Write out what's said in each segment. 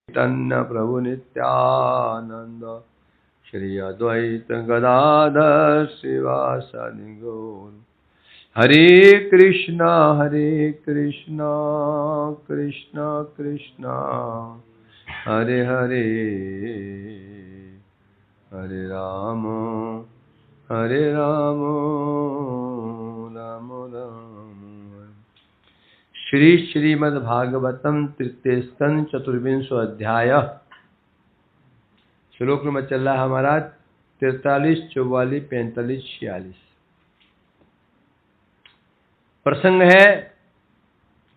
चैतन्य प्रभु नित्यानंद श्री अद्वैत गदाधर शिवासादि गौर। हरे कृष्णा कृष्ण कृष्ण हरे हरे, हरे राम राम राम। श्री श्रीमद्भागवतम तृतीय स्कंद चतुर्विंशो अध्याय। श्लोक नंबर चल रहा है हमारा 43, 44, 45, 46। प्रसंग है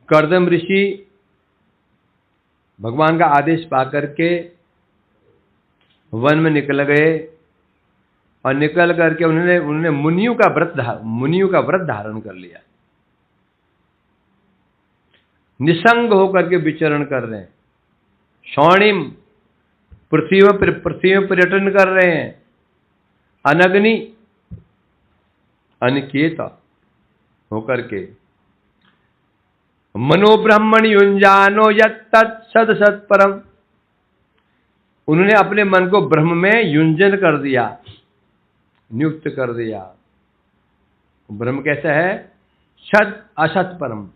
कर्दम ऋषि भगवान का आदेश पाकर के वन में निकल गए और निकल करके उन्होंने मुनियों का व्रत धारण कर लिया। निसंग होकर के विचरण कर रहे हैं। शौणिम पृथ्वी में पर्यटन कर रहे हैं। अनग्नि अनिकेत होकर के मनोब्रह्मण युंजानो यत्तत् सत् परम। उन्होंने अपने मन को ब्रह्म में युंजन कर दिया, नियुक्त कर दिया। ब्रह्म कैसा है? सद असत परम,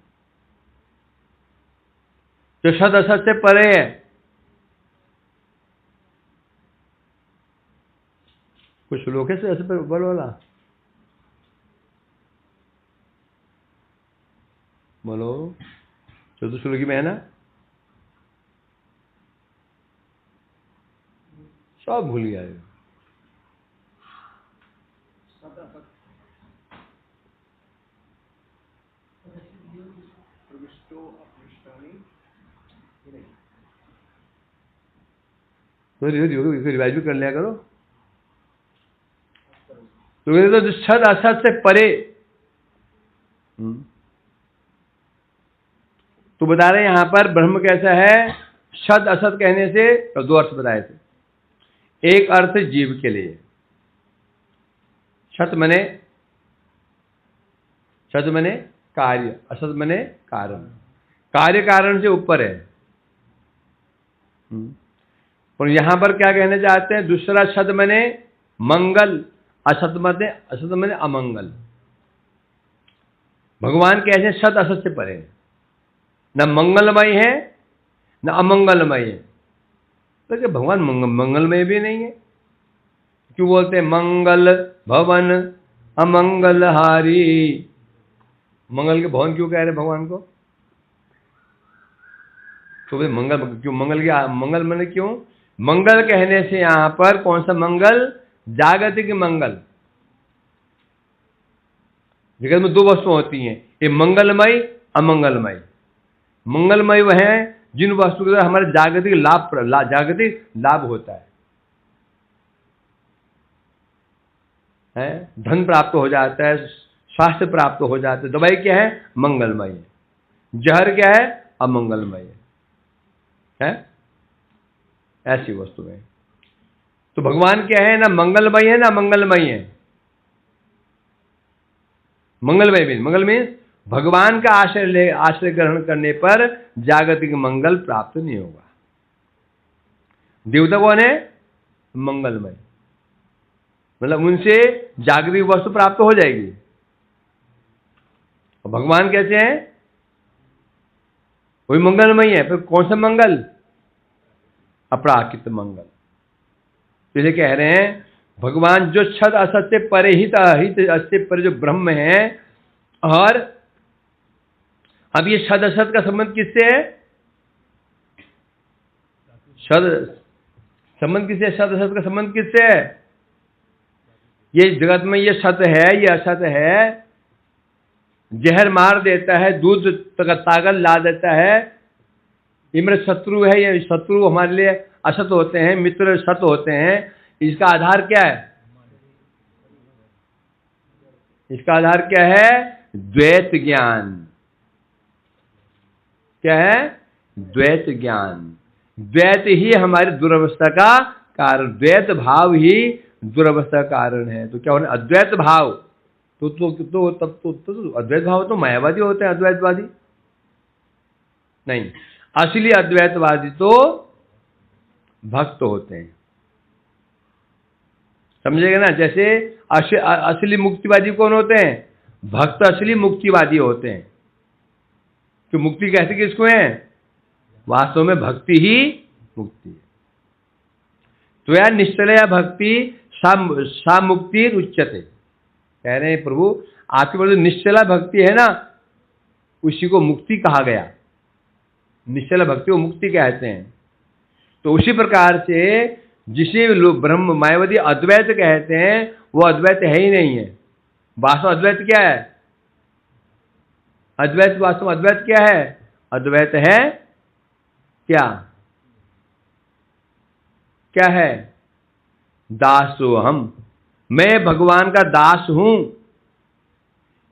जो सद असत से परे है। कुछ लोग ऐसे बोलो चतुश्लोकी में है ना, सब भूल गया। तो रिवाइज भी कर लिया करो। तो सद असत से परे। तो बता रहे यहां पर ब्रह्म कैसा है? सद असत कहने से तो दो अर्थ बताए थे। एक अर्थ जीव के लिए, सत मने कार्य, असत मने कारण। कार्य कारण से ऊपर है। और यहां पर क्या कहना चाहते हैं? दूसरा सद मने मंगल, असत मने अमंगल। भगवान कैसे? सद असत से परे है, न मंगलमय है न अमंगलमय है। तो भगवान मंगलमय भी नहीं है। क्यों बोलते हैं मंगल भवन अमंगलहारी? मंगल के भवन क्यों कह रहे भगवान को? तो वे मंगल क्यों? मंगल मैंने क्यों? मंगल कहने से यहां पर कौन सा मंगल? जागतिक मंगल। जगत में दो वस्तु होती हैं, ये मंगलमय अमंगलमय। मंगलमय वह है जिन वस्तु के द्वारा हमारे जागतिक लाभ होता है। धन प्राप्त हो जाता है, स्वास्थ्य प्राप्त हो जाता है। दवाई क्या है? मंगलमय है। जहर क्या है? अमंगलमय है। ऐसी वस्तु है। तो भगवान क्या है? ना मंगलमय है ना मंगलमय है। मंगलमय भगवान का आश्रय ग्रहण करने पर जागतिक मंगल प्राप्त नहीं होगा। देवता कौन है? मंगलमय, मतलब उनसे जागतिक वस्तु प्राप्त हो जाएगी। और भगवान कैसे हैं? वही मंगलमय है। फिर कौन सा मंगल? अपराकृत मंगल। तो इसे कह रहे हैं भगवान जो सद असत से परे हित से परे जो ब्रह्म है। और अब ये सद असत का संबंध किससे है? सद असत का संबंध किससे है? ये जगत में ये सत है, ये असत है। जहर मार देता है, दूध ताकत ला देता है। ये मेरे शत्रु है, ये शत्रु हमारे लिए असत होते हैं, मित्र सत होते हैं। इसका आधार क्या है? इसका आधार क्या है? द्वैत ज्ञान। क्या है? द्वैत ज्ञान। द्वैत ही हमारी दुर्अवस्था का कारण, द्वैत भाव ही दुर्अवस्था का कारण है। तो क्या होना? अद्वैत भाव तो अद्वैत भाव तो मायावादी होते हैं। अद्वैतवादी नहीं, असली अद्वैतवादी तो भक्त होते हैं। समझेगा ना? जैसे असली मुक्तिवादी कौन होते हैं? भक्त असली मुक्तिवादी होते हैं। तो मुक्ति कहते किसको है? वास्तव में भक्ति ही मुक्ति है। तो यार निश्चलया भक्ति सा मुक्ति उच्यते। कह रहे हैं प्रभु आपके पास जो निश्चला भक्ति है ना, उसी को मुक्ति कहा गया। निश्चला भक्ति को मुक्ति कहते हैं। तो उसी प्रकार से जिसे लोग ब्रह्म मायावादी अद्वैत कहते हैं, वो अद्वैत है ही नहीं है। वास्तव अद्वैत क्या है? अद्वैत वास्तव अद्वैत क्या है? अद्वैत है क्या? क्या है? दासोहम, मैं भगवान का दास हूं।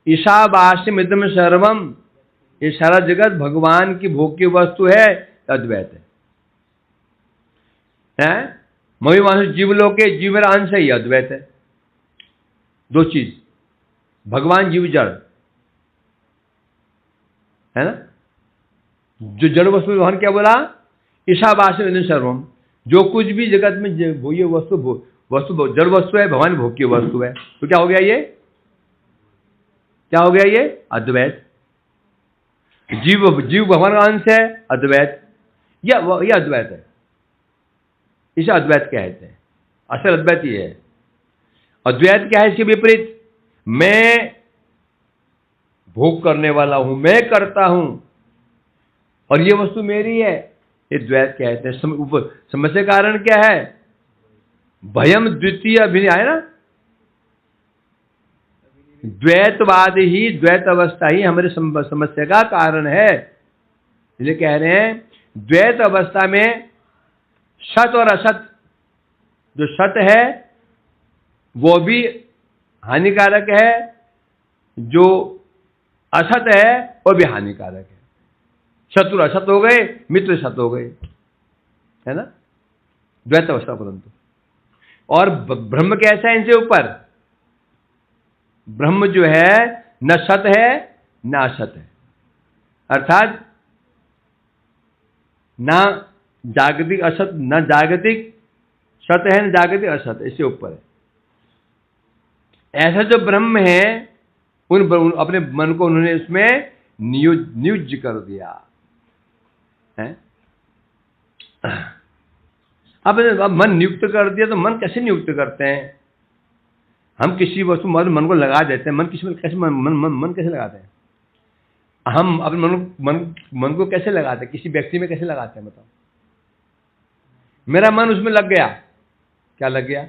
ईशावास्यमिदं सर्वम, ये सारा जगत भगवान की भोग्य वस्तु है। अद्वैत है। मई मानुष जीवलोके, जीव मेरा अंश है, ये अद्वैत है। दो चीज, भगवान जीव जड़ है ना। जो जड़ वस्तु भगवान क्या बोला? ईशावास्यमिदं सर्वम, जो कुछ भी जगत में भोग्य वस्तु जड़ वस्तु है, भगवान भोग्य वस्तु है। तो क्या हो गया ये? क्या हो गया ये? अद्वैत। जीव भगवान का अंश है, अद्वैत। यह अद्वैत है, इसे अद्वैत कहते हैं। असल अद्वैत ये है। अद्वैत क्या है? इसके विपरीत, मैं भोग करने वाला हूं, मैं करता हूं और ये वस्तु मेरी है, ये द्वैत कहते हैं। समस्या कारण क्या है? भयम द्वितीय अभिनय है ना। द्वैतवाद ही, द्वैत अवस्था ही हमारे समस्या का कारण है। इसलिए कह रहे हैं द्वैत अवस्था में सत और असत, जो सत है वो भी हानिकारक है, जो असत है वो भी हानिकारक है। शत्रु असत हो गए, मित्र सत हो गए, है ना, द्वैत अवस्था। परंतु और ब्रह्म कैसा है इनसे ऊपर? ब्रह्म जो है न सत है न असत है, अर्थात ना जागतिक असत, न जागतिक सत है, न जागतिक असत, इससे ऊपर है। ऐसा जो ब्रह्म है, उन अपने मन को उन्होंने उसमें नियुज कर दिया है। अब मन नियुक्त कर दिया, तो मन कैसे नियुक्त करते हैं? हम किसी वस्तु मन को लगा देते हैं। मन किसी कैसे मन कैसे लगाते हैं? हम अपने मन को कैसे लगाते हैं? किसी व्यक्ति में कैसे लगाते हैं? बताओ। मेरा मन उसमें लग गया, क्या लग गया?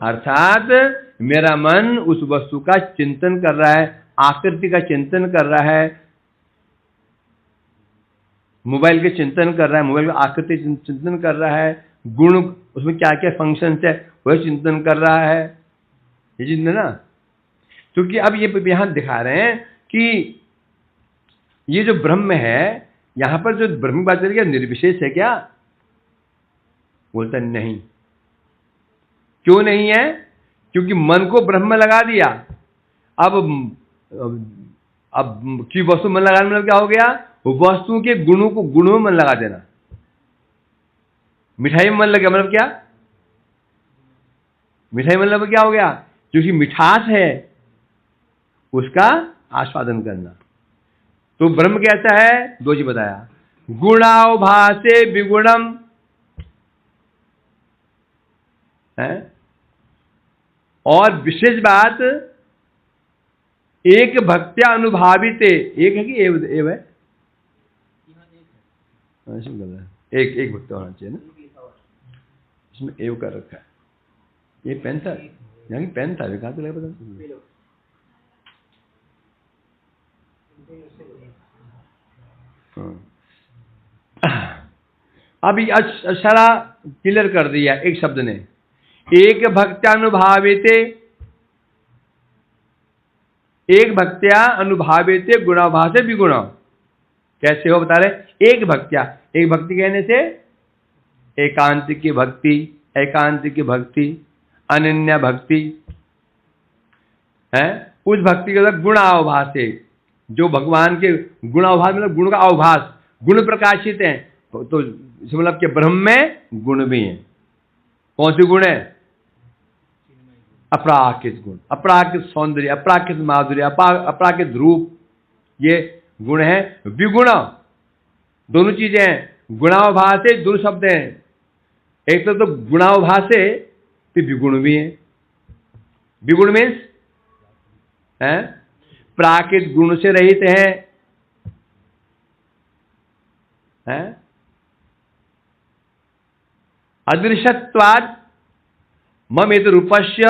अर्थात मेरा मन उस वस्तु का चिंतन कर रहा है, आकृति का चिंतन कर रहा है, मोबाइल के चिंतन कर रहा है, मोबाइल का आकृति चिंतन कर रहा है, गुण उसमें क्या क्या फंक्शन है वह चिंतन कर रहा है। ये चिंतन ना, क्योंकि अब ये यहां दिखा रहे हैं कि ये जो ब्रह्म है, यहां पर जो ब्रह्म बात करेगा निर्विशेष है क्या? बोलता नहीं। क्यों नहीं है? क्योंकि मन को ब्रह्म लगा दिया। अब की वस्तु मन लगाने मतलब क्या हो गया? वस्तु के गुणों को गुणों में मन लगा देना। मिठाई में मन लग गया मतलब क्या? मिठाई में मतलब क्या हो गया? जो कि मिठास है उसका आस्वादन करना। तो ब्रह्म कैसा है? दो जी बताया, गुणावभासे विगुणम है, और विशेष बात एक भक्त्या अनुभावित। एक है कि एव है? एक भक्त होना चाहिए ना, इसमें एव कर रखा है। ये पेन था, यहाँ की पेन था, कहाँ से लगा पता? अभी सारा क्लियर कर दिया एक शब्द ने। एक भक्त्यानुभावित, एक भक्त्या अनुभावित गुणाभासे विगुण। कैसे हो बता रहे? एक भक्त्या, एक भक्ति कहने से एकांत की भक्ति, एकांत की भक्ति, अनन्या भक्ति है। उस भक्ति के साथ गुणाभास है, जो भगवान के गुणाभास मतलब गुण का अवभास, गुण प्रकाशित हैं, तो इसका मतलब कि ब्रह्म में गुण भी हैं। कौन से गुण है? अपराकृत गुण, अपराकृत सौंदर्य, अपराकृत माधुर्य, अपराकृत रूप, ये गुण है। विगुण, दोनों चीजें हैं। गुणावभासे दो शब्द हैं, एक तो गुणावभासे, फिर विगुण भी है। विगुण मीन्स प्राकृत गुण से रहित है, अदृश्यत्वात् ममेत रूपस्य,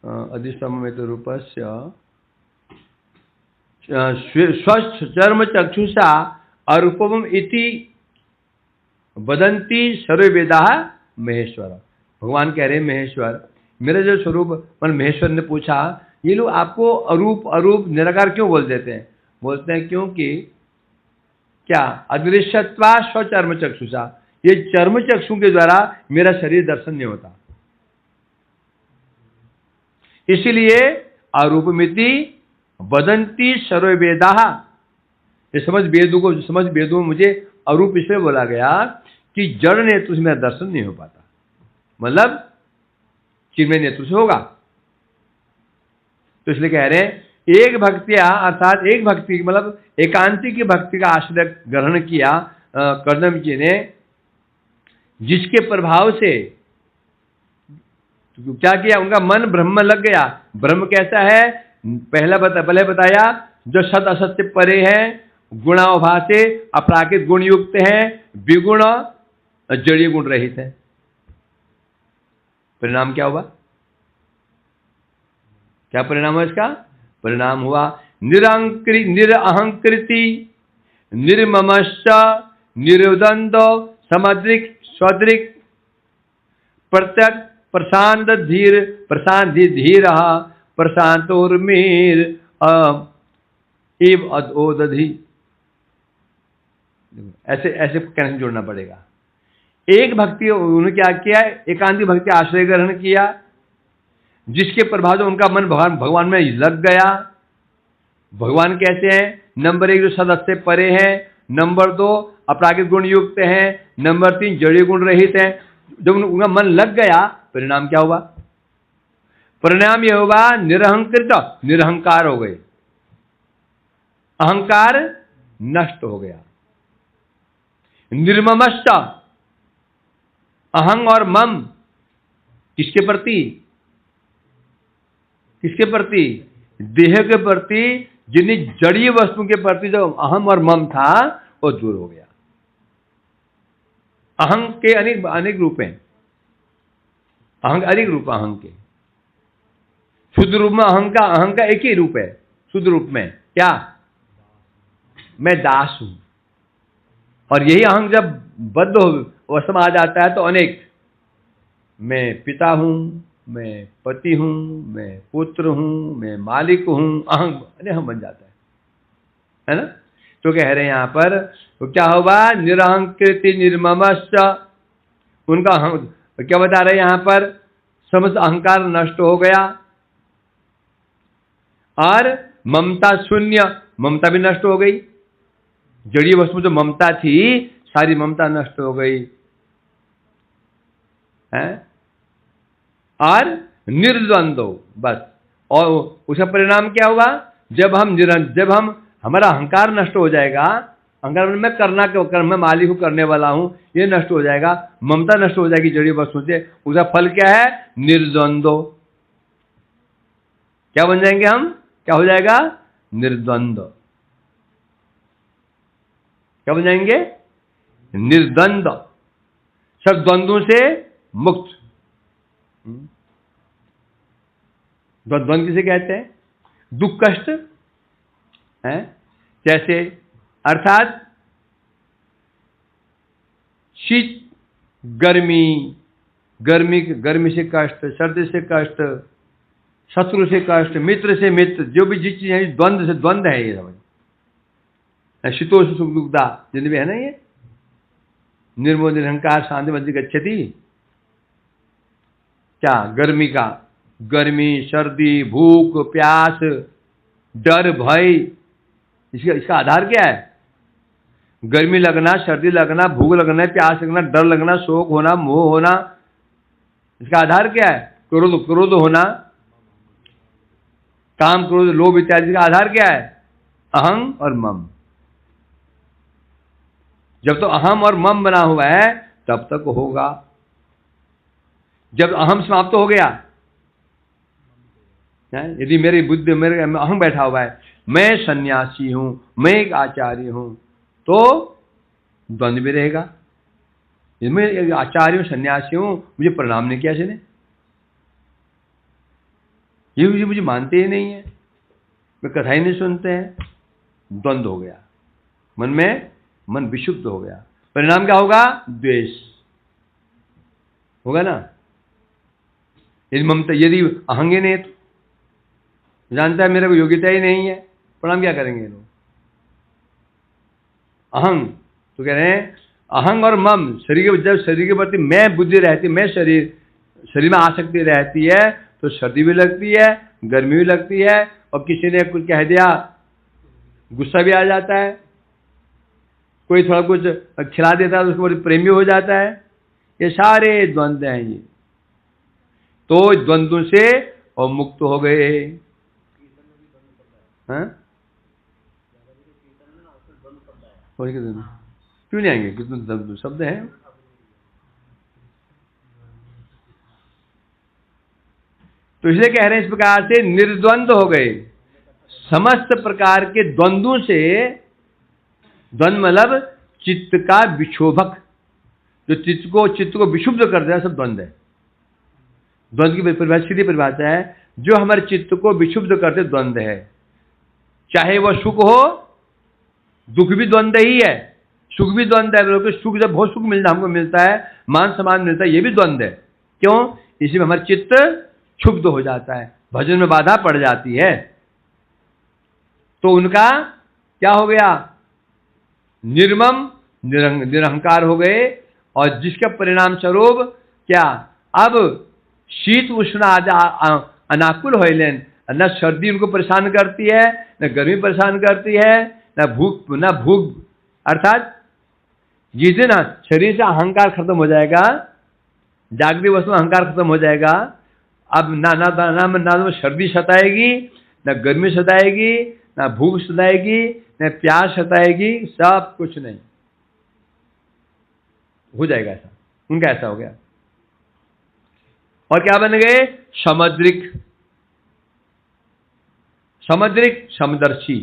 अदृश्य ममेत रूपस्य स्वचर्म चक्षुषा अरूपम इति वदन्ति सर्वे वेदाः महेश्वर। भगवान कह रहे हैं महेश्वर, मेरा जो स्वरूप, मन महेश्वर ने पूछा, ये लोग आपको अरूप अरूप निराकार क्यों बोल देते हैं? बोलते हैं क्योंकि क्या? अदृश्यत्वा स्वचर्म चक्षुषा, ये चर्म चक्षु के द्वारा मेरा शरीर दर्शन नहीं होता, इसलिए अरूपमिति वदन्ति सर्वे वेदाः। ये समझ वेदों में मुझे अरूप इसलिए बोला गया कि जड़ नेत्र से मेरा दर्शन नहीं हो पाता, मतलब चिन्मय नेत्र से होगा। तो इसलिए कह रहे हैं एक भक्तिया, अर्थात एक भक्ति मतलब एकांतिक की भक्ति का आश्रय ग्रहण किया कर्दम जी ने, जिसके प्रभाव से तो क्या किया? उनका मन ब्रह्म लग गया। ब्रह्म कैसा है? पहले बताया, जो सत असत से परे है, गुणावभासे अपराकृत गुण युक्त है, विगुण जड़ीय गुण रहित है। परिणाम क्या हुआ? क्या परिणाम है इसका? परिणाम हुआ निरअहंकृति निर्ममश्च निरुदंड समद्रिक स्वद्रिक प्रत्यक प्रशांत धीर धीर प्रशांतोर्मीर एव अदोदधि। ऐसे कनेक्शन जोड़ना पड़ेगा। एक भक्ति उन्होंने क्या किया? एकांतिक भक्ति आश्रय ग्रहण किया, जिसके प्रभाव से उनका मन भगवान में लग गया। भगवान कैसे हैं? नंबर 1 जो सदस्य से परे हैं, नंबर 2 अपराकृत गुण युक्त हैं, नंबर 3 जड़ीय गुण रहित हैं। जब उनका मन लग गया, परिणाम क्या हुआ? परिणाम यह होगा निरहंकृत, निरहंकार हो गए, अहंकार नष्ट हो गया। निर्ममश्च, अहंग और मम किसके प्रति? किसके प्रति? देह के प्रति, जिन्हें जड़ीय वस्तु के प्रति जो अहम और मम था वो दूर हो गया। अहंग के अनेक रूप हैं, अहंग अनेक रूप अहंग के। शुद्ध रूप में अहंग का एक ही रूप है। शुद्ध रूप में क्या? मैं दास हूं, और यही अहंग जब बद्ध अवस्था में आ जाता है तो अनेक, मैं पिता हूं, मैं पति हूं, मैं पुत्र हूं, मैं मालिक हूं, अहम बन जाता है ना? तो कह रहे हैं यहां पर, तो क्या होगा? निरहंकृति निर्ममश्च, उनका क्या बता रहे हैं यहां पर? समस्त अहंकार नष्ट हो गया, और ममता शून्य, ममता भी नष्ट हो गई। जड़ीय वस्तु में जो ममता थी, सारी ममता नष्ट हो गई है। और निर्द्वंद्व, बस। और उसका परिणाम क्या होगा? जब हम हमारा अहंकार नष्ट हो जाएगा, अहंकार मैं मैं मालिक हूं, करने वाला हूं, ये नष्ट हो जाएगा, ममता नष्ट हो जाएगी जड़ीय वस्तु से, उसका फल क्या है? निर्द्वंद्व। क्या बन जाएंगे हम? क्या हो जाएगा? निर्द्वंद्व। क्या बन जाएंगे? निर्द्वंद्व, सब द्वंद्वों से मुक्त। द्वंद्व किसे कहते हैं? दुख कष्ट है, जैसे अर्थात शीत गर्मी, गर्मी से कष्ट, सर्दी से कष्ट, शत्रु से कष्ट, मित्र से मित्र, जो भी जिस चीज है द्वंद्व से द्वंद्व है। ये समझ, शीतोष सुख दुखदा जितने भी है ना, ये निर्मो निरहंकार शांति मध्य गच्छति। क्या? गर्मी का, गर्मी, सर्दी, भूख, प्यास, डर, भय, इसका आधार क्या है? गर्मी लगना, सर्दी लगना, भूख लगना, प्यास लगना, डर लगना, शोक होना, मोह होना, इसका आधार क्या है? क्रोध होना, काम, क्रोध, लोभ इत्यादि का आधार क्या है? अहं और मम। जब तो अहम और मम बना हुआ है तब तक होगा। जब अहम समाप्त हो गया, यदि मेरी बुद्धि, मेरे अहम बैठा हुआ है, मैं सन्यासी हूं, मैं एक आचार्य हूं, तो द्वंद्व भी रहेगा। मैं एक आचार्य हूं, सन्यासी हूं, मुझे प्रणाम नहीं किया इसने, ये मुझे मानते ही नहीं है, मैं कथा ही नहीं सुनते हैं, द्वंद्व हो गया मन में, मन विशुद्ध हो गया। परिणाम क्या होगा? द्वेष होगा ना। यदि ममता, यदि अहंगे नहीं तो जानता है मेरे को योग्यता ही नहीं है, प्रणाम क्या करेंगे लोग? अहंग तो कह रहे हैं अहंग और मम, जब शरीर के प्रति मैं बुद्धि रहती, मैं शरीर में आसक्ति रहती है तो सर्दी भी लगती है, गर्मी भी लगती है, और किसी ने कुछ कह दिया गुस्सा भी आ जाता है, कोई थोड़ा कुछ खिला देता है तो उसको प्रेमी हो जाता है। ये सारे द्वंद्व हैं ये, तो द्वंद्व से और मुक्त हो गए। क्यों नहीं आएंगे? कितने शब्द हैं। तो इसलिए कह रहे हैं इस प्रकार से निर्द्वंद्व हो गए। समस्त प्रकार के द्वंद्वों से, द्वंद्व मतलब चित्त का विक्षोभक, जो चित्त को विक्षुब्ध कर देना, सब द्वंद्व है। द्वंद्व की परिभाषा, सीधी परिभाषा है, जो हमारे चित्त को विक्षुब्ध करते द्वंद्व है। चाहे वह सुख हो, दुख भी द्वंद्व ही है, सुख भी द्वंद्व है। सुख, जब बहुत सुख मिलता हमको मिलता है, मान सम्मान मिलता है, ये भी द्वंद्व है। क्यों? इसी में हमारा चित्त क्षुब्ध हो जाता है, भजन में बाधा पड़ जाती है। तो उनका क्या हो गया? निर्मम, निरहंकार हो गए, और जिसके परिणाम स्वरूप क्या, अब शीत उष्ण अनाकुल हो लेन, न सर्दी उनको परेशान करती है, न गर्मी परेशान करती है, न भूख, अर्थात जिस दिन शरीर से अहंकार खत्म हो जाएगा, जागृत वस्तु में अहंकार खत्म हो जाएगा, अब ना सर्दी सताएगी, न गर्मी सताएगी, न भूख सताएगी, न प्यास सताएगी, सब कुछ नहीं हो जाएगा। ऐसा उनका ऐसा हो गया। और क्या बन गए? समुद्रिक, समदर्शी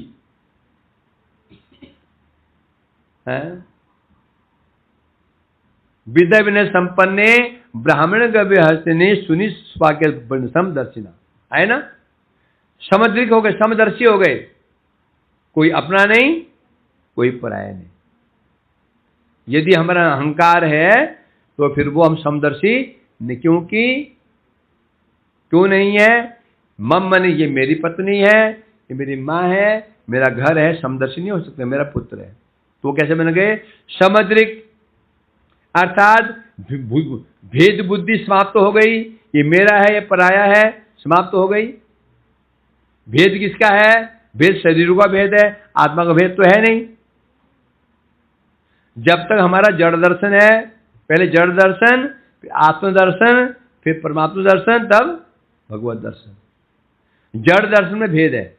है। विद्या विनय संपन्ने ब्राह्मण गव्य हस्तिने सुनि स्वाक्य समदर्शिना, है ना। समुद्रिक हो गए, समदर्शी हो गए, कोई अपना नहीं, कोई पराया नहीं। यदि हमारा अहंकार है तो फिर वो हम समदर्शी नहीं, क्यों नहीं है? मम मन, ये मेरी पत्नी है, ये मेरी माँ है, मेरा घर है, समदर्शी नहीं हो सकते, मेरा पुत्र है। तो कैसे बन गए? समुद्रिक, अर्थात भेद बुद्धि समाप्त हो गई, ये मेरा है, ये पराया है, समाप्त हो गई। भेद किसका है? भेद शरीर का भेद है, आत्मा का भेद तो है नहीं। जब तक हमारा जड़ दर्शन है, पहले जड़ दर्शन, फिर आत्मदर्शन, फिर परमात्मा दर्शन, तब भगवत दर्शन। जड़ दर्शन में भेद है।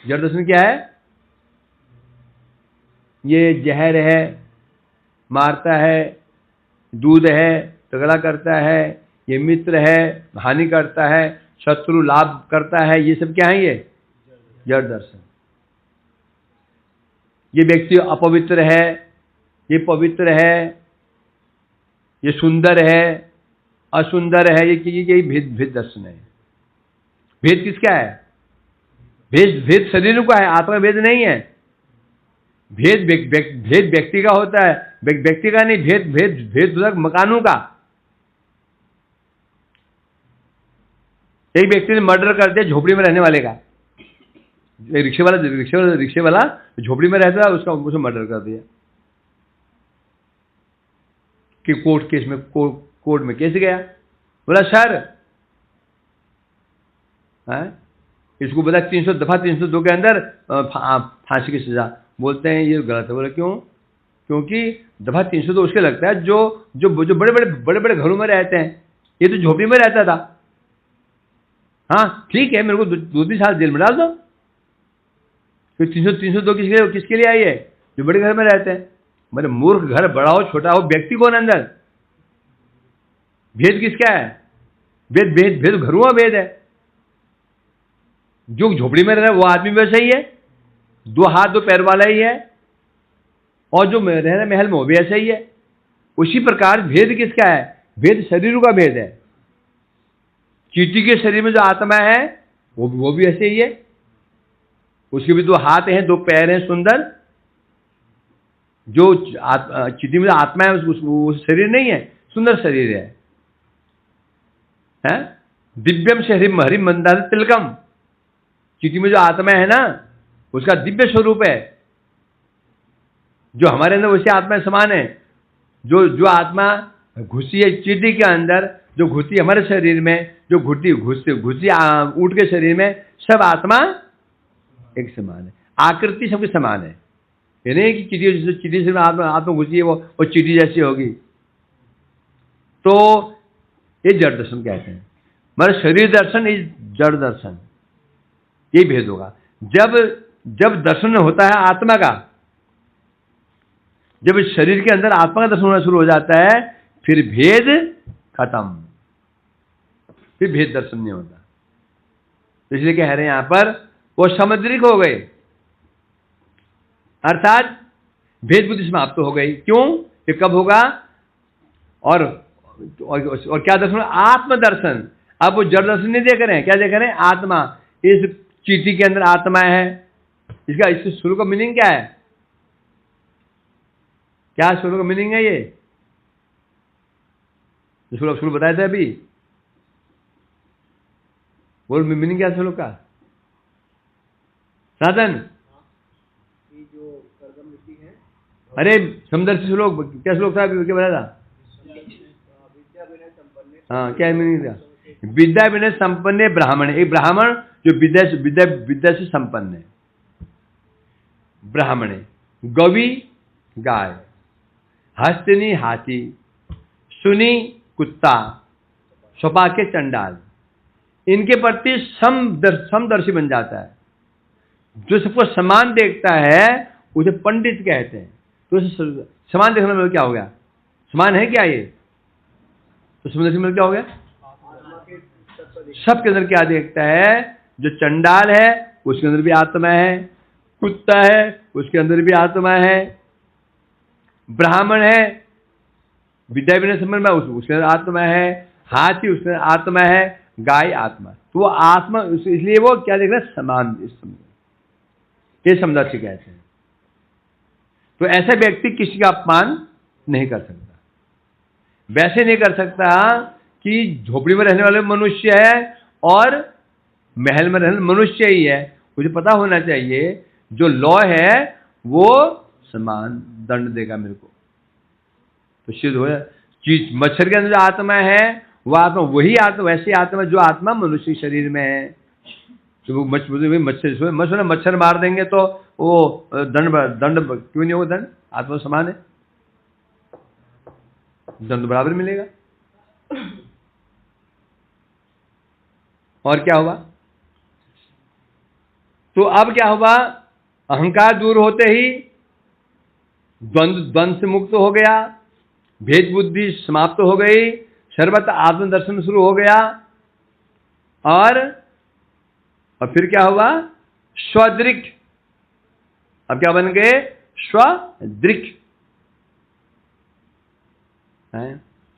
जड़ दर्शन क्या है? ये जहर है, मारता है, दूध है, झगड़ा करता है, ये मित्र है, हानि करता है, शत्रु लाभ करता है, ये सब क्या है? ये जड़ दर्शन। ये व्यक्ति अपवित्र है, ये पवित्र है, ये सुंदर है, असुंदर है, ये भेद दर्शन है। भेद किसका है? भेद शरीर का है, आत्मा भेद नहीं है। भेद व्यक्ति का होता है, व्यक्ति का नहीं। भेद मकानों का। एक व्यक्ति ने मर्डर कर दिया झोपड़ी में रहने वाले का, रिक्शे वाला झोपड़ी में रहता है, उसका मर्डर कर दिया कि कोर्ट में केस गया। बोला सर, इसको बोला 300 दफा 302 के अंदर फांसी की सजा। बोलते हैं ये गलत है। बोला क्यों? क्योंकि दफा 302 उसके लगता है जो जो जो बड़े बड़े घरों में रहते हैं। ये तो झोपड़ी में रहता था। हाँ ठीक है, मेरे को 2-3 साल जेल में डाल दो। तो 302 किसके लिए आई है? जो बड़े घर में रहते हैं। मेरे मूर्ख, घर बड़ा हो छोटा हो, व्यक्ति कौन अंदर? भेद किसका है? भेद घरों का भेद है। जो झोपड़ी में रह रहा है वो आदमी वैसा ही है, 2 हाथ 2 पैर वाला ही है, और जो रह रहा है महल में वो भी ऐसा ही है। उसी प्रकार भेद किसका है? भेद शरीरों का भेद है। चींटी के शरीर में जो आत्मा है वो भी ऐसे ही है। उसके भी 2 हाथ हैं, 2 पैर हैं सुंदर। जो चींटी में जो आत्मा है वो शरीर नहीं है, सुंदर शरीर है। दिव्यम शरीर हरिम मंदार तिलकम। चींटी में जो आत्मा है ना, उसका दिव्य स्वरूप है। जो हमारे अंदर वैसी आत्मा समान है। जो आत्मा घुसी है चींटी के अंदर, जो घुसी हमारे शरीर में, जो घुसी ऊंट के शरीर में, सब आत्मा एक समान है। आकृति सबकी समान है। ये नहीं कि चींटी से आत्मा घुसी है वो चींटी जैसी होगी। तो ये जड़ दर्शन कहते हैं। हमारा शरीर दर्शन इस जड़ दर्शन, यही भेद होगा। जब दर्शन होता है आत्मा का, जब इस शरीर के अंदर आत्मा का दर्शन होना शुरू हो जाता है, फिर भेद खत्म, फिर भेद दर्शन नहीं होता। तो इसलिए कह रहे हैं यहां पर वो समुद्रिक हो गए, अर्थात भेद बुद्धि समाप्त हो गई। क्यों? ये कब होगा? और क्या दर्शन? आत्मदर्शन। अब वो जड़ दर्शन नहीं देख रहे हैं, क्या देख रहे हैं? आत्मा। इस चींटी के अंदर आत्मा है। इसके शुरू का मीनिंग क्या है? क्या शुरू का मीनिंग है? ये शुरू बताए थे अभी। बोल मीनिंग क्या शुरू का? साधन। अरे समदर्शी श्लोक, क्या श्लोक था अभी? क्या बताया था? हाँ, क्या मीनिंग था? विद्या विनय संपन्न ब्राह्मण। एक ब्राह्मण जो विद्या से संपन्न है, ब्राह्मण है। गवी गाय, हस्तिनी हाथी, सुनी कुत्ता, स्वपा के चंडाल। इनके प्रति समदर्शी बन जाता है। जो सबको समान देखता है उसे पंडित कहते हैं। तो समान देखने में क्या हो गया? समान है क्या ये? तो समदर्शी में क्या हो गया? सबके अंदर क्या देखता है? जो चंडाल है उसके अंदर भी आत्मा है, कुत्ता है उसके अंदर भी आत्मा है, ब्राह्मण है विद्या विनय संपन्न में उसके अंदर आत्मा है, हाथी उसके अंदर आत्मा है, गाय आत्मा। तो वो आत्मा, इसलिए वो क्या देख रहा है? समान। ये समदर्शी कहते हैं। तो ऐसा व्यक्ति किसी का अपमान नहीं कर सकता। वैसे नहीं कर सकता कि झोपड़ी में रहने वाले मनुष्य है और महल में रहने मनुष्य ही है। मुझे पता होना चाहिए जो लॉ है वो समान दंड देगा मेरे को। तो सिद्ध हो चीज मच्छर के अंदर जो आत्मा है वो आत्मा वही आत्मा, वैसी आत्मा जो आत्मा मनुष्य शरीर में है। तो मच्छर मार देंगे तो वो दंड क्यों नहीं होगा? दंड आत्मा समान है, दंड बराबर मिलेगा। और क्या हुआ? तो अब क्या हुआ? अहंकार दूर होते ही द्वंद्व से मुक्त हो गया, भेद बुद्धि समाप्त हो गई, सर्वत्र आत्मदर्शन शुरू हो गया। और फिर क्या हुआ? स्वदृक्। अब क्या बन गए? स्वदृक्।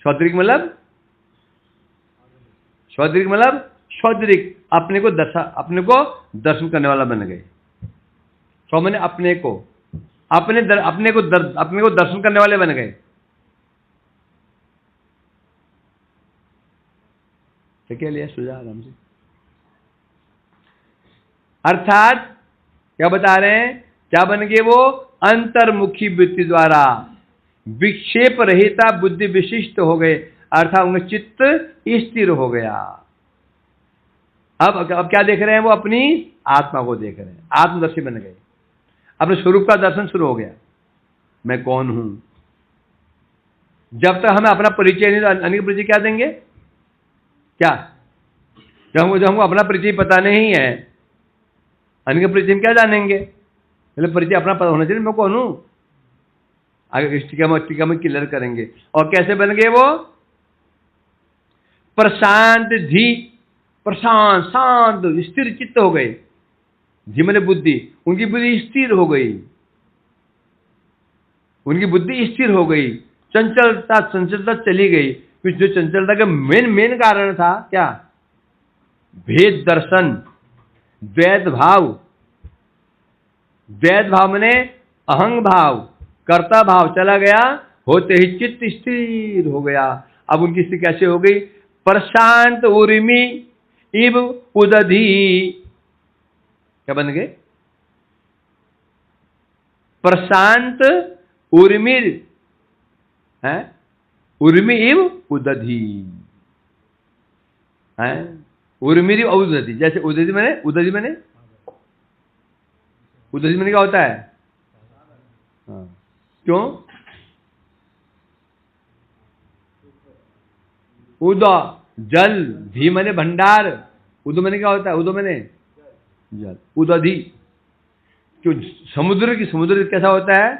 स्वदृक् मतलब स्वदृक्, अपने को दर्शन करने वाला बन गए। स्व मैंने अपने को दर्शन करने वाले बन गए। तो क्या लिया सुझाव आराम से? अर्थात क्या बता रहे हैं? क्या बन गए वो? अंतर्मुखी वृत्ति द्वारा विक्षेप रहिता बुद्धि विशिष्ट हो गए। अर्थात उनका चित्त स्थिर हो गया। अब क्या देख रहे हैं वो? अपनी आत्मा को देख रहे हैं, आत्मदर्शी बन गए, अपने स्वरूप का दर्शन शुरू हो गया, मैं कौन हूं। जब तक हमें अपना परिचय नहीं, तो अन्य परिचय क्या देंगे? क्या? जब हमको अपना परिचय पता नहीं है, अन्य परिचय हम क्या जानेंगे? पहले परिचय अपना पता होना चाहिए, मैं कौन हूं। आगे इस टीका में क्लियर करेंगे। और कैसे बन गए वो? प्रशांत धी, प्रशांत, शांत, स्थिर चित्त हो गए। धी मैंने बुद्धि, उनकी बुद्धि स्थिर हो गई, उनकी बुद्धि स्थिर हो गई, चंचलता चली गई। जो चंचलता का मेन कारण था क्या? भेद दर्शन, द्वैत भाव। द्वैत भाव मैंने अहंग भाव, कर्ता भाव चला गया, होते ही चित्त स्थिर हो गया। अब उनकी स्थिति कैसे हो गई? प्रशांत उर्मी इव उदधी। क्या बन गए? प्रशांत उर्मी है, उर्मी इव उदधी है, उर्मी इव उदधी। जैसे उदधी मैंने, उदधी मैंने क्या होता है? हाँ, क्यों? उद जल, धी मैंने भंडार, उद मैंने क्या होता है? उद मैंने जल, उदधि। क्यों? समुद्र कैसा होता है?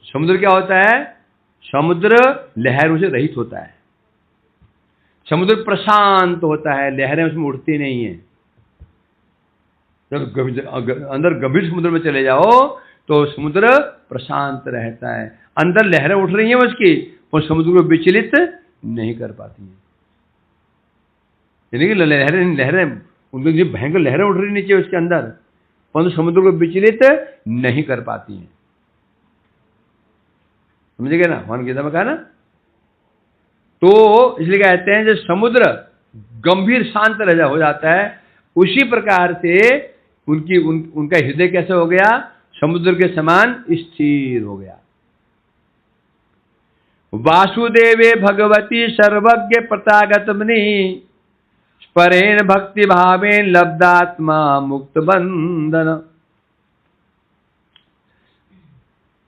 समुद्र क्या होता है? समुद्र लहरों से रहित होता है, समुद्र प्रशांत होता है, लहरें उसमें उठती नहीं है। जब अंदर गंभीर समुद्र में चले जाओ तो समुद्र प्रशांत रहता है, अंदर लहरें उठ रही हैं उसकी, और समुद्र को विचलित नहीं कर पाती हैं। यानी कि लहरें उनकी भयंकर लहरें उठ रही नीचे उसके अंदर, परंतु समुद्र को विचलित नहीं कर पाती हैं। समझ गए ना? भगवान गीता में कहा ना। तो इसलिए कहते हैं जब समुद्र गंभीर शांत रह हो जाता है, उसी प्रकार से उनका हृदय कैसे हो गया? समुद्र के समान स्थिर हो गया। वासुदेवे भगवती सर्वज्ञ प्रतागत मुनि परेण भक्ति भावेन लब्धात्मा मुक्त बंधन।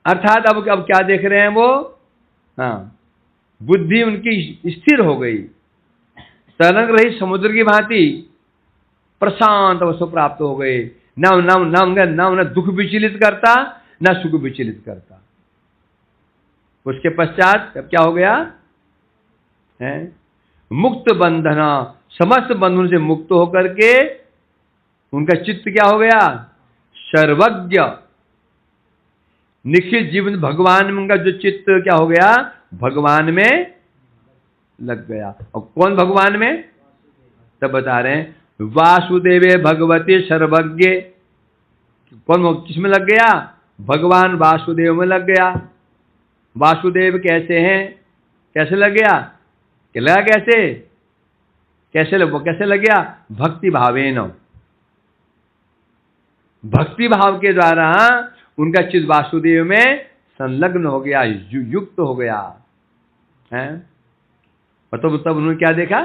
अर्थात अब क्या देख रहे हैं वो? हाँ, बुद्धि उनकी स्थिर हो गई, तरंग रही समुद्र की भांति प्रशांत अवस्था प्राप्त हो गए। ना दुख विचलित करता, ना सुख विचलित करता। उसके पश्चात क्या हो गया है? मुक्त बंधना, समस्त बंधन से मुक्त होकर के उनका चित्त क्या हो गया? सर्वज्ञ, निखिल जीवन भगवान में उनका जो चित्त क्या हो गया? भगवान में लग गया। और कौन भगवान में? तब बता रहे हैं वासुदेवे भगवती सर्वज्ञ। कौन किसमें लग गया? भगवान वासुदेव में लग गया। वासुदेव कैसे हैं? कैसे लग गया? लगा कैसे लग गया? भक्ति भावेन, भक्ति भाव के द्वारा उनका चित्त वासुदेव में संलग्न हो गया, युक्त हो गया है। तब उन्होंने क्या देखा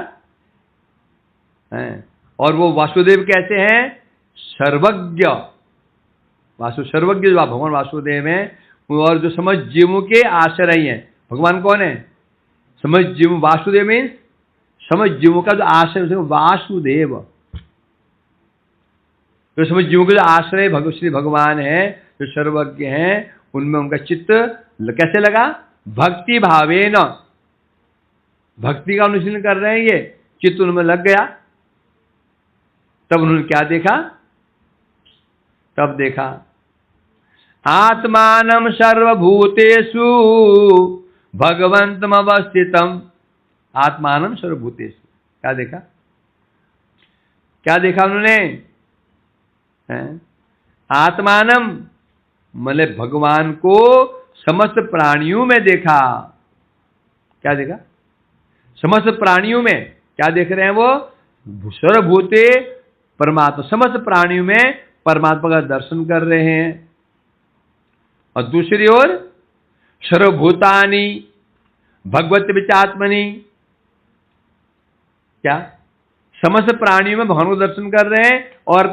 है? और वो वासुदेव कैसे हैं? सर्वज्ञ। सर्वज्ञ जो भगवान वासुदेव हैं, और जो समझ जीवों के आश्रय हैं। भगवान कौन है? समझ जीव। वासुदेव मीन्स समझ जीवों का जो आश्रय, वासुदेव जो समझ जीवों के जो आश्रय श्री भगवान है, जो सर्वज्ञ हैं, उनमें उनका चित्त कैसे लगा? भक्ति भावेन, भक्ति का अनुशीलन कर रहे हैं ये, चित्त उनमें लग गया। तब उन्होंने क्या देखा? तब देखा आत्मानं सर्वभूतेषु भगवन्तम अवस्थितम। आत्मानं सर्वभूतेषु, क्या देखा? क्या देखा उन्होंने? आत्मानं मतलब भगवान को समस्त प्राणियों में देखा। क्या देखा? समस्त प्राणियों में क्या देख रहे हैं वो? सर्वभूते परमात्मा, समस्त प्राणियों में परमात्मा का दर्शन कर रहे हैं। और दूसरी ओर सर्वभूतानि भगवत विचात्मनि, क्या? समस्त प्राणियों में भगवान को दर्शन कर रहे हैं और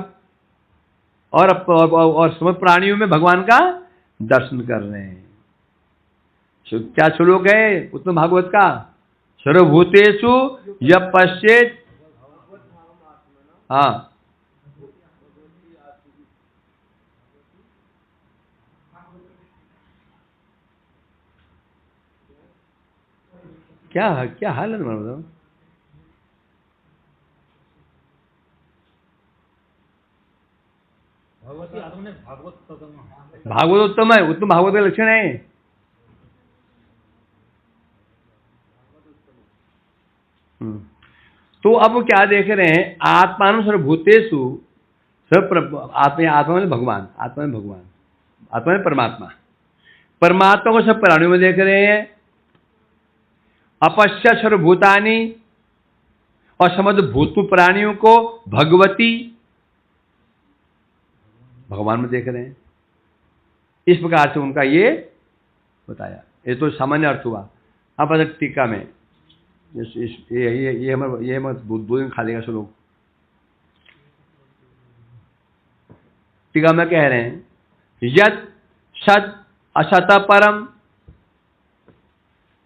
समस्त प्राणियों में भगवान का दर्शन कर रहे हैं। क्या श्लोक है उत्तम भागवत का? सर्वभूतेषु यः पश्येत्। हाँ, क्या हाल है तुम्हारा बताओ? भागवत उत्तम है, उत्तम भागवत का लक्षण है। तो अब वो क्या देख रहे हैं? आत्मान सर्वभूतेषु आत्मा में भगवान, आत्मा में भगवान, आत्मा में परमात्मा, परमात्मा को सब प्राणियों में देख रहे हैं। अपश्य सर्वभूतानि, और समझ भूत प्राणियों को भगवती, भगवान में देख रहे हैं। इस प्रकार से उनका ये बताया। ये तो सामान्य अर्थ हुआ। अब टीका में ये हमारे 2 दिन खा लेगा श्लोक। टीका में कह रहे हैं यत् सत असत परम,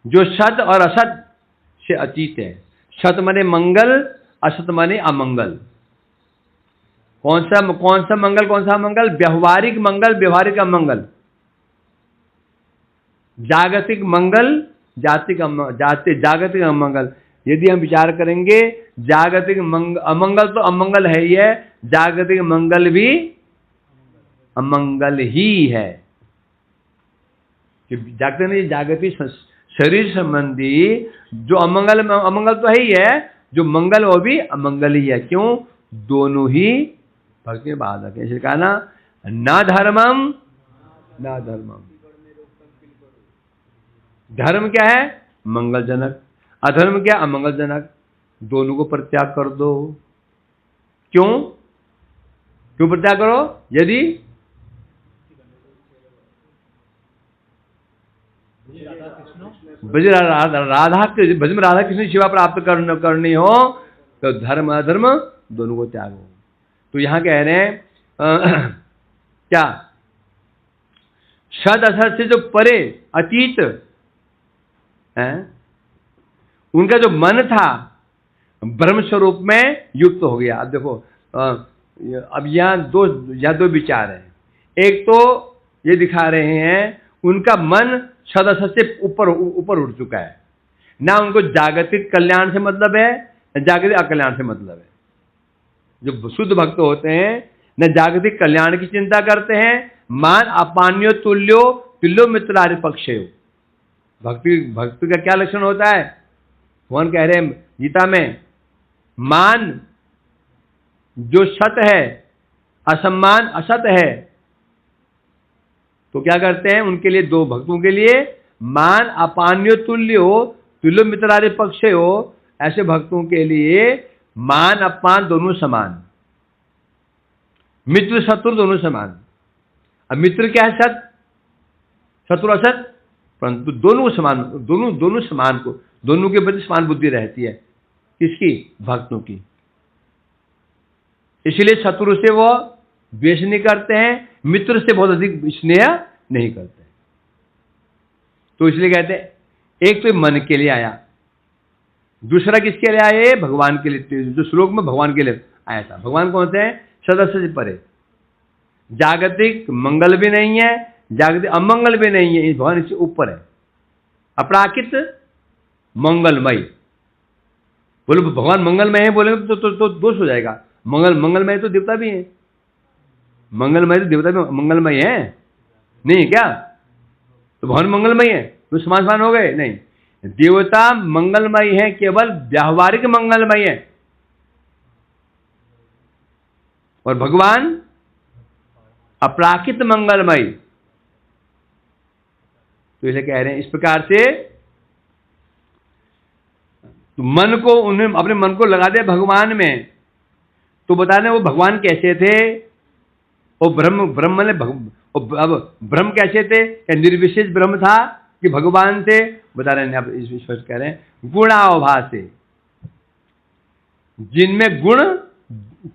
जो सत और असत से अतीत है। सत माने मंगल, असत माने अमंगल। कौन सा मंगल, कौन सा मंगल? व्यवहारिक मंगल, व्यवहारिक अमंगल। जागतिक मंगल, जागतिक अमंगल। यदि हम विचार करेंगे जागतिक अमंगल तो अमंगल है ही है, जागतिक मंगल भी अमंगल ही है। जागतिक शरीर संबंधी जो अमंगल तो है ही है, जो मंगल वो भी अमंगल ही है। क्यों? दोनों ही भक्ति में बाधक है। इसलिए कहा ना धर्मम ना धर्मम। धर्म क्या है? मंगलजनक। अधर्म क्या? अमंगलजनक। दोनों को परित्याग कर दो। क्यों परित्याग करो? यदि राधा कृष्ण की सेवा प्राप्त करनी हो तो धर्म अधर्म दोनों को त्यागो। तो यहां कह रहे हैं क्या? सद असत से जो परे अतीत है, उनका जो मन था ब्रह्म स्वरूप में युक्त हो गया। अब देखो अब यहाँ दो विचार हैं। एक तो ये दिखा रहे हैं उनका मन सद असत से ऊपर उठ चुका है। ना उनको जागतिक कल्याण से मतलब है, न जागतिक अकल्याण से मतलब है। जो शुद्ध भक्त होते हैं न जागतिक कल्याण की चिंता करते हैं। मान अपान्यो तुल्यो मित्रारि पक्षयो। भक्ति का क्या लक्षण होता है? भगवान कह रहे हैं गीता में, मान जो सत है, असम्मान असत है। तो क्या करते हैं उनके लिए? दो भक्तों के लिए मान अपान्यो तुल्यो मित्रारि पक्षयो। ऐसे भक्तों के लिए मान अपमान दोनों समान, मित्र शत्रु दोनों समान। अब मित्र क्या है? सत, शत्रु असत, परंतु दोनों समान, दोनों समान को, दोनों के प्रति समान बुद्धि रहती है। किसकी? भक्तों की। इसलिए शत्रु से वो द्वेष नहीं करते हैं, मित्र से बहुत अधिक स्नेह नहीं करते। तो इसलिए कहते हैं एक तो मन के लिए आया, दूसरा किसके लिए आए? भगवान के लिए। जो श्लोक में भगवान के लिए आया था। भगवान कौन से हैं? सदस्य से परे। जागतिक मंगल भी नहीं है, जागतिक अमंगल भी नहीं है। भगवान इससे ऊपर है, अपराकित मंगलमय। बोले भगवान मंगलमय है, बोले तो दोष हो जाएगा। मंगलमय तो देवता भी है, मंगलमय तो देवता भी मंगलमय है नहीं क्या? तो भगवान मंगलमय है तो समान हो गए? नहीं, देवता मंगलमय है, केवल व्यावहारिक मंगलमय है, और भगवान अपराकित मंगलमय। तो इसे कह रहे हैं इस प्रकार से तो मन को, उन्हें अपने मन को लगा दे भगवान में। तो बता दें वो भगवान कैसे थे? वो ब्रह्म ने अब ब्रह्म कैसे थे? निर्विशेष ब्रह्म था कि भगवान थे? बता रहे हैं अब इस विश्वास कह रहे हैं गुणाभास से। जिनमें गुण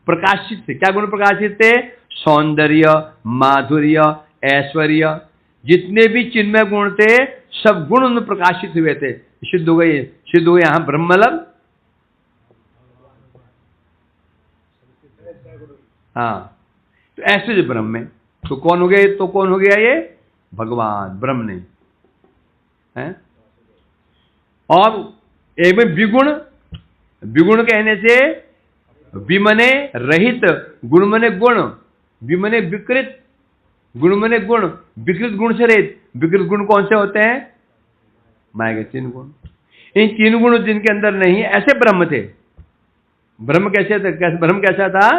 प्रकाशित थे। क्या गुण प्रकाशित थे? सौंदर्य, माधुर्य, ऐश्वर्य, जितने भी चिन्मय गुण थे सब गुण उनमें प्रकाशित हुए थे। सिद्ध हो गए, सिद्ध हो गए यहां ब्रह्मलब। हाँ, तो ऐसे जो ब्रह्म में तो कौन हो गया? तो कौन हो गया? ये भगवान ब्रह्म नहीं है। और एक में विगुण, विगुण कहने से विमने रहित, गुण मने गुण, विमने विकृत, गुण मने गुण, विकृत गुण से रहित। विकृत गुण कौन से होते हैं? माया के 3 गुण। इन 3 गुण जिनके अंदर नहीं, ऐसे ब्रह्म थे। ब्रह्म कैसे थे? ब्रह्म कैसा था?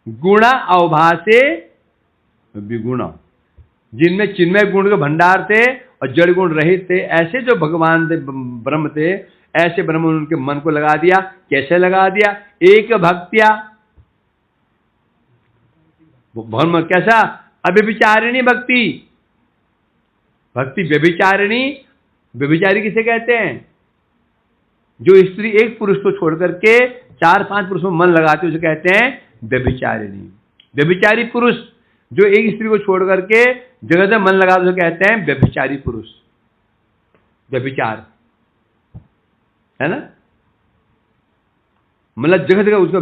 गुणा अवभासे विगुण, जिनमें चिन्मय गुण के भंडार थे और जड़ गुण रहित थे। ऐसे जो भगवान थे, ब्रह्म थे, ऐसे ब्रह्म उनके मन को लगा दिया। कैसे लगा दिया? एक भक्तिया, ब्रह्म कैसा? अव्यभिचारिणी भक्ति। भक्ति व्यभिचारिणी, व्यभिचारी किसे कहते हैं? जो स्त्री एक पुरुष को छोड़ करके 4-5 पुरुषों में मन लगाते उसे कहते हैं व्यभिचारिणी। व्यभिचारी पुरुष जो एक स्त्री को छोड़ करके जगह में मन लगाते उसे कहते हैं व्यभिचारी पुरुष। व्यभिचार है ना, मतलब जगह जगह उसका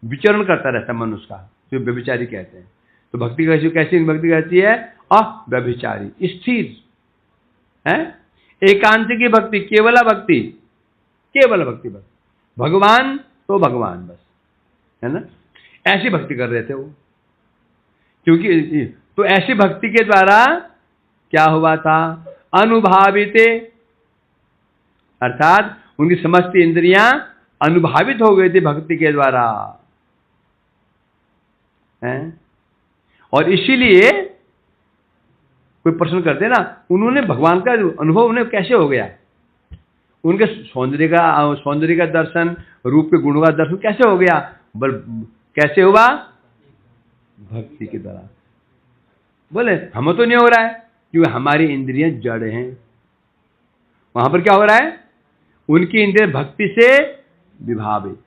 विचरण करता रहता मन उसका, जो व्यभिचारी कहते हैं। तो भक्ति कैसी भक्ति कहती है? अव्यभिचारी, स्थिर है, एकांत की भक्ति, केवला भक्ति, केवल भक्ति बस। भगवान तो भगवान बस, है ना। ऐसी भक्ति कर रहे थे वो, क्योंकि तो ऐसी भक्ति के द्वारा क्या हुआ था? अनुभावित, अर्थात उनकी समस्त इंद्रियां अनुभावित हो गई थी भक्ति के द्वारा, हैं? और इसीलिए कोई प्रश्न करते ना, उन्होंने भगवान का अनुभव उन्हें कैसे हो गया? उनके सौंदर्य का दर्शन, रूप के गुणों का दर्शन कैसे हो गया? कैसे हुआ? भक्ति के द्वारा। बोले हमें तो नहीं हो रहा है, क्योंकि हमारी इंद्रियां जड़ हैं। वहां पर क्या हो रहा है? उनकी इंद्रिय भक्ति से विभावित।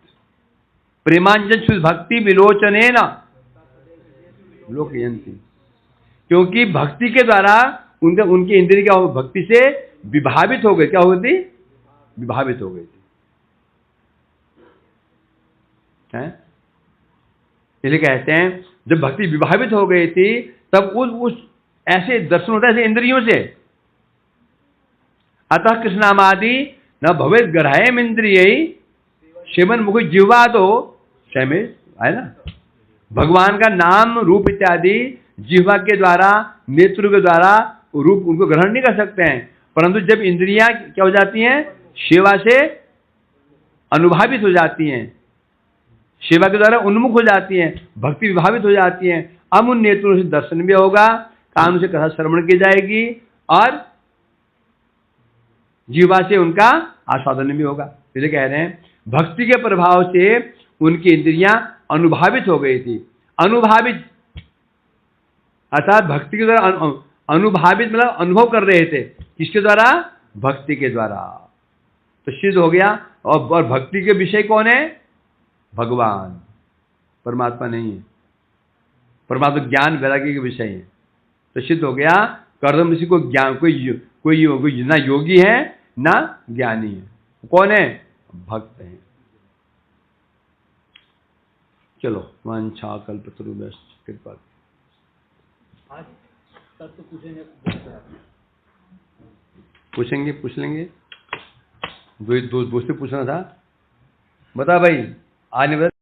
प्रेमांजन शुद्ध भक्ति विलोचने न लोकयंती, क्योंकि भक्ति के द्वारा उनकी इंद्रिय क्या हो? भक्ति से विभावित हो गई। क्या हो गई? विभावित हो गई थी, इसलिए कहते हैं जब भक्ति विभावित हो गई थी तब उस ऐसे दर्शन होता है ऐसे इंद्रियों से। अतः कृष्णामादि न भवेत ग्रहयम इंद्रिय सेवन मुख जिह्वा तो शमे, है ना। भगवान का नाम रूप इत्यादि जिह्वा के द्वारा, नेत्र के द्वारा रूप उनको ग्रहण नहीं कर सकते हैं, परंतु जब इंद्रियां क्या हो जाती हैं? सेवा से अनुभावित हो जाती हैं, सेवा के द्वारा उन्मुख हो जाती हैं, भक्ति विभावित हो जाती हैं। अब उन नेत्रों से दर्शन भी होगा, कान से कथा श्रवण की जाएगी और जीवा से उनका आस्वादन भी होगा। इसलिए कह रहे हैं भक्ति के प्रभाव से उनकी इंद्रियां अनुभावित हो गई थी। अनुभावित अर्थात भक्ति के द्वारा अनुभावित मतलब अनुभव कर रहे थे। किसके द्वारा? भक्ति के द्वारा। तो सिद्ध हो गया। और भक्ति के विषय कौन है? भगवान, परमात्मा नहीं है। परमात्मा ज्ञान वैराग्य के विषय है। तो सिद्ध हो गया कर्दम ऋषि को ज्ञान, कोई ना योगी है ना ज्ञानी है। कौन है? भक्त है। चलो, वांछा कल्पतरुभ्यश्च कृपा। आज तब तो पूछेंगे, पूछ लेंगे। दोस्त से पूछना था। बता भाई, आज नहीं बता।